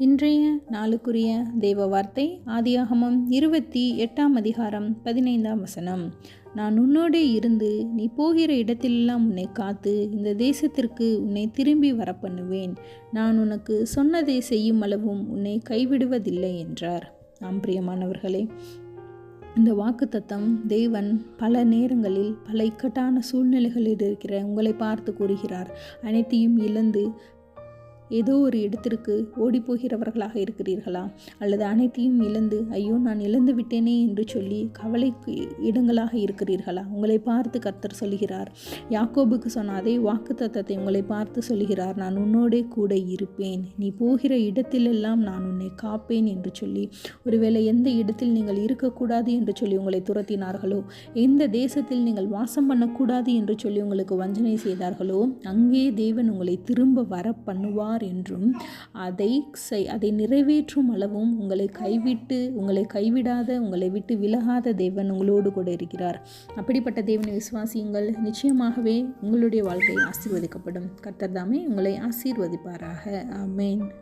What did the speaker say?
இன்றைய நாளுக்குரிய தேவ வார்த்தை ஆதியாகமம் 28ஆம் அதிகாரம் 15ஆம் வசனம். நான் உன்னோடே இருந்து நீ போகிற இடத்திலெல்லாம் உன்னை காத்து இந்த தேசத்திற்கு உன்னை திரும்பி வரப்பண்ணுவேன். நான் உனக்கு சொன்னதை செய்யும் அளவும் உன்னை கைவிடுவதில்லை என்றார். ஆம் பிரியமானவர்களே, இந்த வாக்குத்தத்தம் தேவன் பல நேரங்களில் பல இக்கட்டான சூழ்நிலைகளில் இருக்கிற உங்களை பார்த்து கூறுகிறார். அனைத்தையும் இழந்து ஏதோ ஒரு இடத்திற்கு ஓடி போகிறவர்களாக இருக்கிறீர்களா? அல்லது அனைத்தையும் இழந்து ஐயோ நான் இழந்து விட்டேனே என்று சொல்லி கவலைக்கு இடங்களாக இருக்கிறீர்களா? உங்களை பார்த்து கர்த்தர் சொல்கிறார். யாக்கோபுக்கு சொன்ன அதே வாக்குத்தத்தத்தை உங்களை பார்த்து சொல்கிறார். நான் உன்னோடே கூட இருப்பேன், நீ போகிற இடத்திலெல்லாம் நான் உன்னை காப்பேன் என்று சொல்லி. ஒருவேளை எந்த இடத்தில் நீங்கள் இருக்கக்கூடாது என்று சொல்லி உங்களை துரத்தினார்களோ, எந்த தேசத்தில் நீங்கள் வாசம் பண்ணக்கூடாது என்று சொல்லி உங்களுக்கு வஞ்சனை செய்தார்களோ, அங்கே தேவன் உங்களை திரும்ப வர பண்ணுவார் என்றும் அதை நிறைவேற்றும் அளவும் உங்களை கைவிடாத, உங்களை விட்டு விலகாத தேவன் உங்களோடு கூட இருக்கிறார். அப்படிப்பட்ட தேவனை விசுவாசியுங்கள். நிச்சயமாகவே உங்களுடைய வாழ்க்கை ஆசீர்வதிக்கப்படும். கர்த்தர் தாமே உங்களை ஆசீர்வதிப்பாராக. ஆமென்.